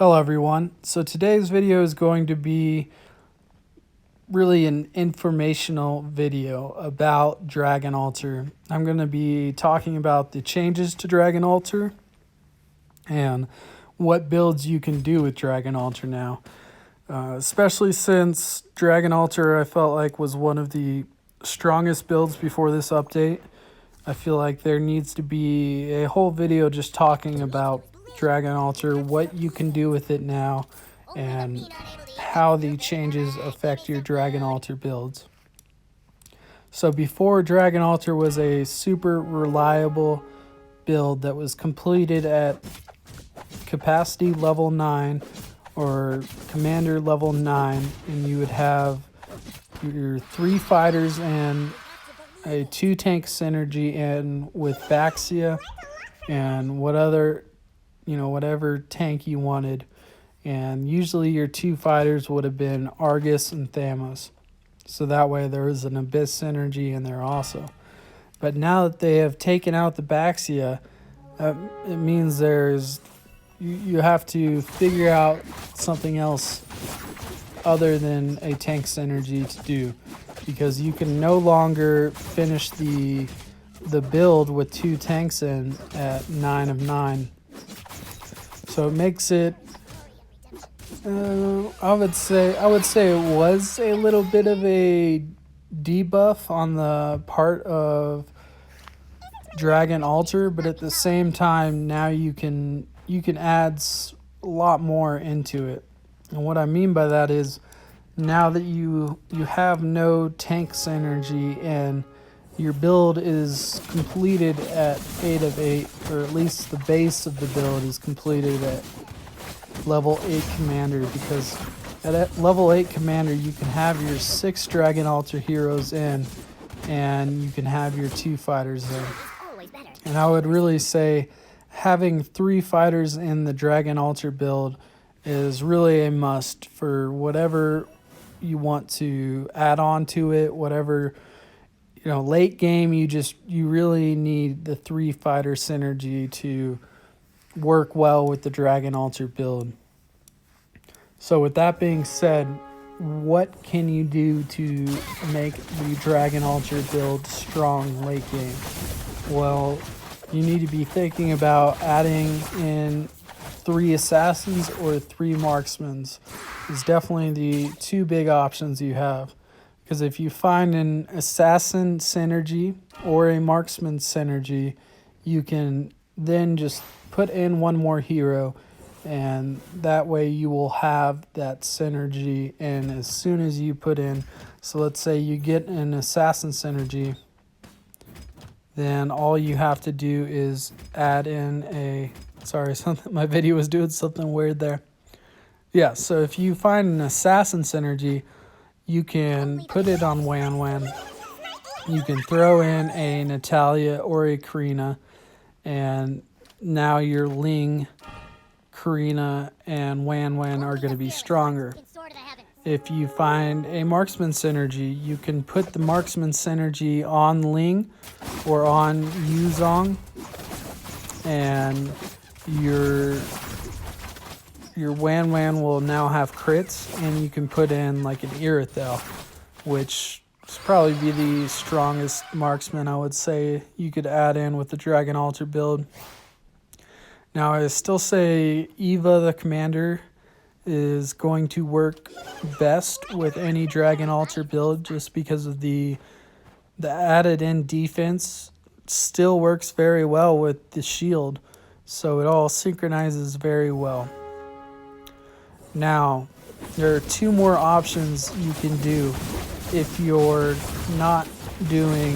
Hello everyone. So today's video is going to be really an informational video about Dragon Altar. I'm going to be talking about the changes to Dragon Altar and what builds you can do with Dragon Altar now. Especially since Dragon Altar I felt like was one of the strongest builds before this update. I feel like there needs to be a whole video just talking about Dragon Altar, what you can do with it now, and how the changes affect your Dragon Altar builds. So before, Dragon Altar was a super reliable build that was completed at capacity level 9 or commander level 9, and you would have your 3 fighters and a 2 tank synergy and with Baxia and whatever tank you wanted. And usually your 2 fighters would have been Argus and Thamos. So that way there is an Abyss synergy in there also. But now that they have taken out the Baxia, it means you have to figure out something else other than a tank synergy to do, because you can no longer finish the build with 2 tanks in at 9 of 9. So it makes it I would say it was a little bit of a debuff on the part of Dragon Altar, but at the same time now you can add a lot more into it. And what I mean by that is, now that you have no tank synergy and your build is completed at 8 of 8, or at least the base of the build is completed at level 8 commander, because at level 8 commander you can have your 6 Dragon Altar heroes in, and you can have your 2 fighters in. And I would really say having 3 fighters in the Dragon Altar build is really a must for whatever you want to add on to it. Whatever, late game, you really need the 3 fighter synergy to work well with the Dragon Altar build. So with that being said, what can you do to make the Dragon Altar build strong late game? Well, you need to be thinking about adding in 3 assassins or 3 marksmans. Is definitely the 2 big options you have. Because if you find an assassin synergy or a marksman synergy, you can then just put in 1 more hero, and that way you will have that synergy. And as soon as you put in, so let's say you get an assassin synergy, then all you have to do is add in my video was doing something weird there. Yeah, so if you find an assassin synergy, you can put it on Wan Wan. You can throw in a Natalia or a Karina, and now your Ling, Karina, and Wan Wan are going to be stronger. If you find a marksman synergy, you can put the marksman synergy on Ling or on Yuzong, and your Wan Wan will now have crits, and you can put in like an Irithel, which is probably be the strongest marksman I would say you could add in with the Dragon Altar build. Now I still say Eva the commander is going to work best with any Dragon Altar build, just because of the added in defense still works very well with the shield, so it all synchronizes very well. Now, there are 2 more options you can do if you're not doing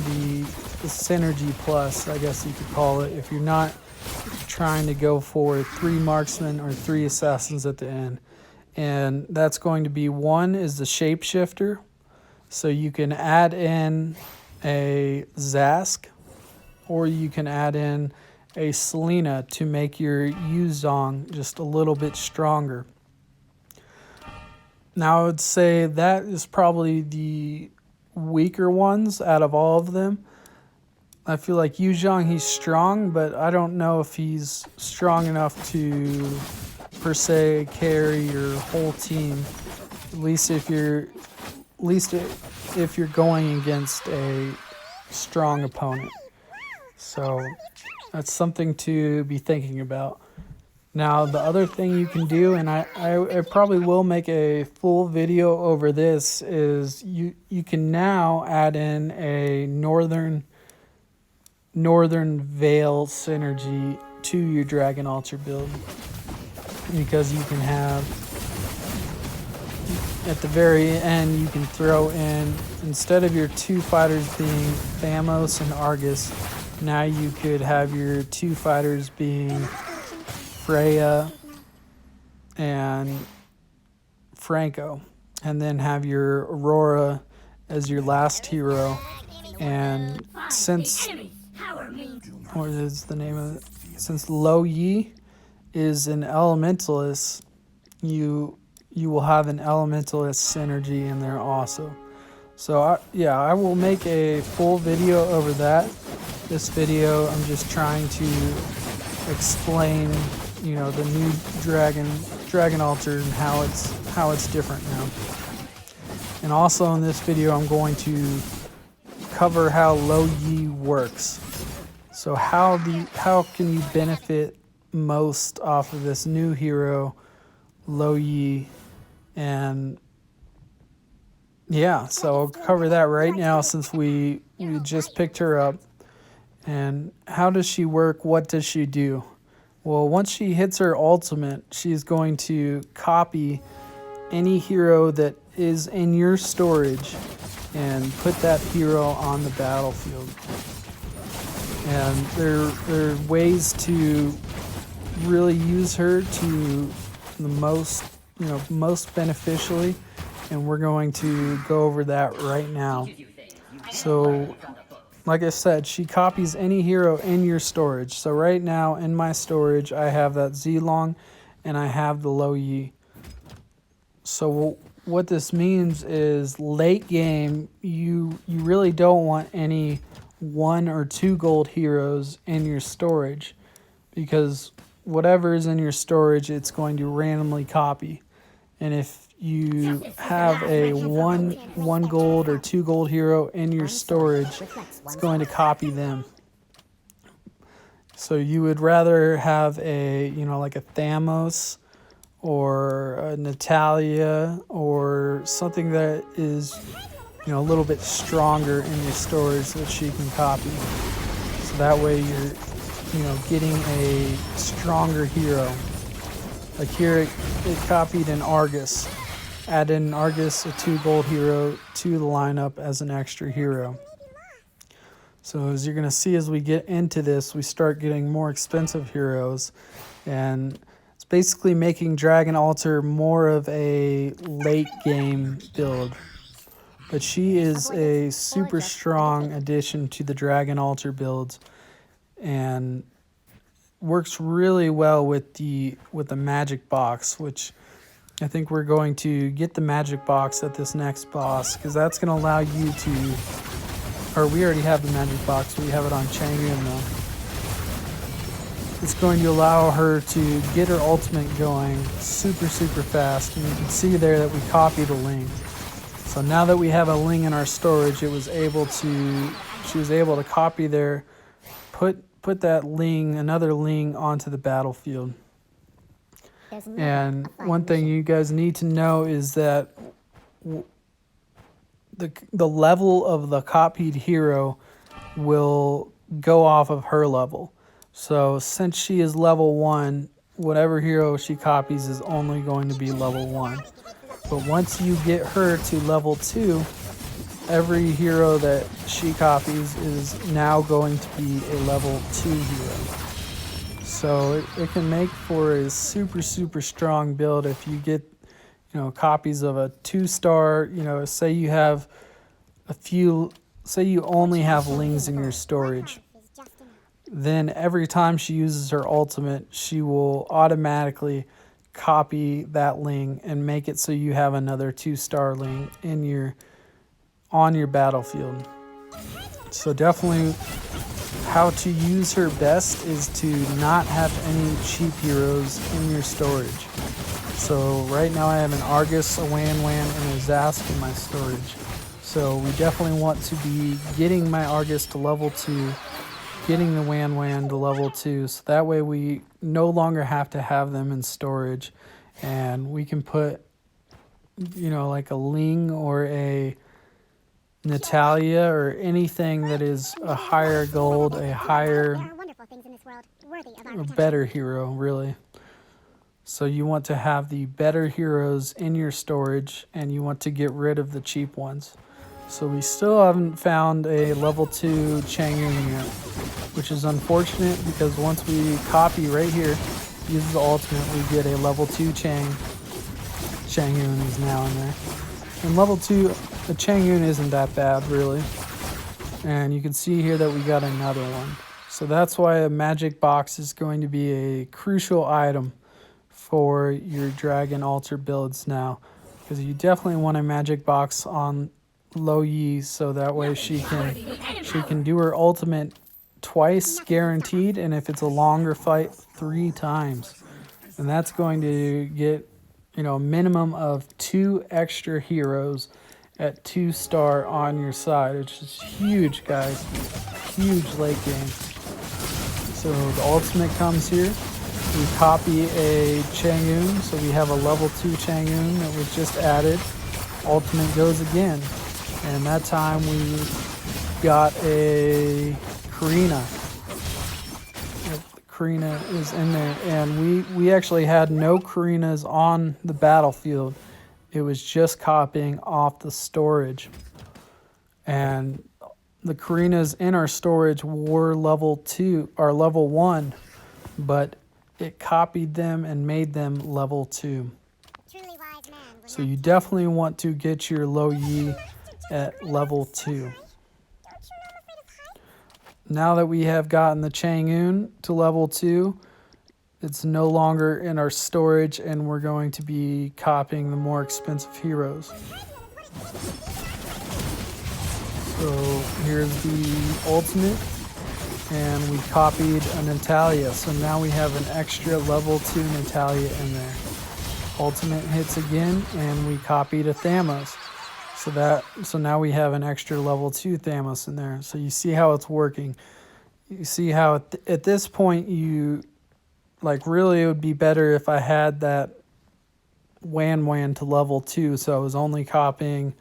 the synergy plus, I guess you could call it, if you're not trying to go for 3 marksmen or 3 assassins at the end. And that's going to be, 1 is the shapeshifter. So you can add in a Zask, or you can add in a Selena to make your Yuzong just a little bit stronger. Now I would say that is probably the weaker ones out of all of them. I feel like Yuzong, he's strong, but I don't know if he's strong enough to per se carry your whole team. At least if you're going against a strong opponent. So that's something to be thinking about. Now, the other thing you can do, and I probably will make a full video over this, is you can now add in a northern vale synergy to your Dragon Altar build, because you can have, at the very end, you can throw in, instead of your two fighters being Thamos and Argus, now you could have your two fighters being Freya and Franco, and then have your Aurora as your last hero. And since, what is the name of it? Since Lo Yi is an elementalist, you will have an elementalist synergy in there also. So I will make a full video over that. This video, I'm just trying to explain, the new Dragon Altar and how it's different now. And also in this video, I'm going to cover how Lo Yi works. So how can you benefit most off of this new hero, Lo Yi? And yeah, so I'll cover that right now since we just picked her up. And how does she work? What does she do? Well, once she hits her ultimate, she's going to copy any hero that is in your storage and put that hero on the battlefield. And there are ways to really use her to the most beneficially, and we're going to go over that right now. So, like I said, she copies any hero in your storage. So right now in my storage, I have that Zilong and I have the Lo Yi. So what this means is late game, you really don't want any 1 or 2 gold heroes in your storage, because whatever is in your storage, it's going to randomly copy. And if you have a one gold or 2 gold hero in your storage, it's going to copy them. So you would rather have a, like a Thamos or a Natalia or something that is, a little bit stronger in your storage that she can copy. So that way you're, getting a stronger hero. Like here, it copied an Argus. Add in Argus, a 2 gold hero, to the lineup as an extra hero. So as you're going to see as we get into this, we start getting more expensive heroes. And it's basically making Dragon Altar more of a late game build. But she is a super strong addition to the Dragon Altar builds, and works really well with the magic box, which I think we're going to get the magic box at this next boss, because that's going to allow you to, or we already have the magic box, we have it on Changyun though. It's going to allow her to get her ultimate going super fast, and you can see there that we copied a Ling. So now that we have a Ling in our storage, she was able to copy there, put that Ling, another Ling, onto the battlefield. And one thing you guys need to know is that the level of the copied hero will go off of her level. So since she is level 1, whatever hero she copies is only going to be level 1. But once you get her to level 2, every hero that she copies is now going to be a level 2 hero. So it can make for a super strong build if you get, copies of a 2-star, say you have say you only have Lings in your storage. Then every time she uses her ultimate, she will automatically copy that Ling and make it so you have another 2-star Ling on your battlefield. So definitely how to use her best is to not have any cheap heroes in your storage. So right now I have an Argus, a Wan Wan, and a Zask in my storage. So we definitely want to be getting my Argus to level 2, getting the Wan Wan to level 2, so that way we no longer have to have them in storage, and we can put, you know, like a Ling or a Natalia or anything that is a higher gold, a better hero, really. So you want to have the better heroes in your storage, and you want to get rid of the cheap ones. So we still haven't found a level 2 Changyun yet, which is unfortunate because once we copy right here, use the ultimate, we get a level 2 Changyun is now in there. And level 2, the Changyun isn't that bad, really. And you can see here that we got another one. So that's why a magic box is going to be a crucial item for your Dragon Altar builds now. Because you definitely want a magic box on Lo Yi, so that way she can do her ultimate twice guaranteed, and if it's a longer fight, 3 times. And that's going to get, you know, a minimum of 2 extra heroes at 2-star on your side. It's just huge, guys. Huge late game. So the ultimate comes here. We copy a Changyun, so we have a level 2 Changyun that was just added. Ultimate goes again. And that time we got a Karina. Karina is in there. And we actually had no Karinas on the battlefield. It was just copying off the storage. And the Karinas in our storage were level 2 or level 1, but it copied them and made them level 2. So you definitely want to get your Lo Yi at level 2. Now that we have gotten the Changyun to level 2, it's no longer in our storage, and we're going to be copying the more expensive heroes. So here's the ultimate, and we copied a Natalia. So now we have an extra level 2 Natalia in there. Ultimate hits again, and we copied a Thamos. So now we have an extra level 2 Thamos in there. So you see how it's working. You see how at this point you, like, really it would be better if I had that Wan Wan to level 2, so I was only copying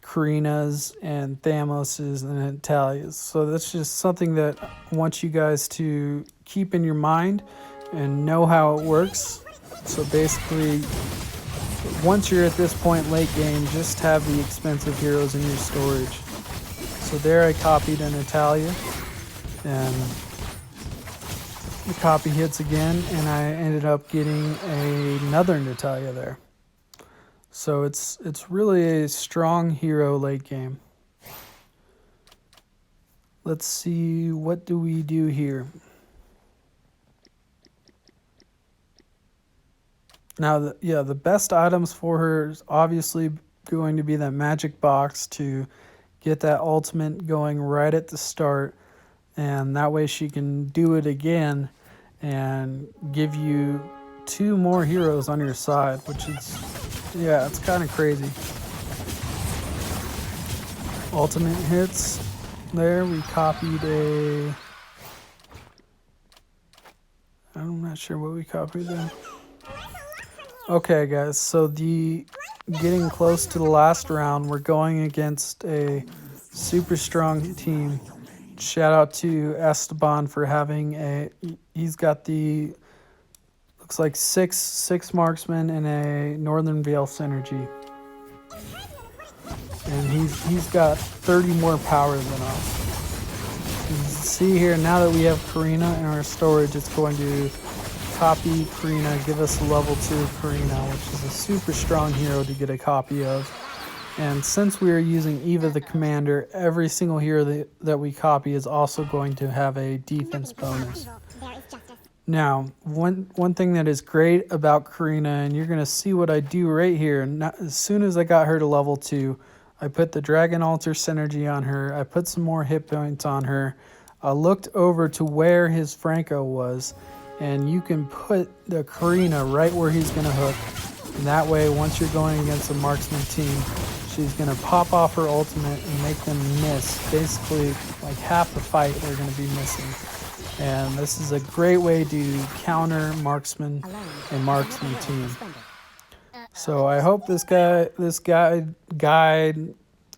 Karinas and Thamoses and Natalias. So that's just something that I want you guys to keep in your mind and know how it works. So basically, once you're at this point late game, just have the expensive heroes in your storage. So there I copied a Natalia, and the copy hits again, and I ended up getting another Natalia there. So it's really a strong hero late game. Let's see, what do we do here? Now, the best items for her is obviously going to be that magic box to get that ultimate going right at the start, and that way she can do it again and give you 2 more heroes on your side, which is, yeah, it's kind of crazy. Ultimate hits there. We copied I'm not sure what we copied there. Okay, guys, so getting close to the last round, we're going against a super strong team. Shout out to Esteban for having he's got looks like six marksmen and a Northern Vale synergy. And he's got 30 more power than us. You can see here, now that we have Karina in our storage, it's going to copy Karina, give us a level 2 Karina, which is a super strong hero to get a copy of. And since we are using Eva the Commander, every single hero that we copy is also going to have a defense bonus. Now, one thing that is great about Karina, and you're going to see what I do right here, as soon as I got her to level 2, I put the Dragon Altar synergy on her. I put some more hit points on her. I looked over to where his Franco was, and you can put the Karina right where he's going to hook. And that way, once you're going against a marksman team, she's going to pop off her ultimate and make them miss. Basically, like half the fight they're going to be missing. And this is a great way to counter marksman and marksman team. So I hope this guide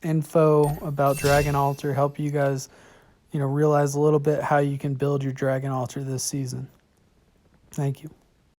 info about Dragon Altar help you guys, realize a little bit how you can build your Dragon Altar this season. Thank you.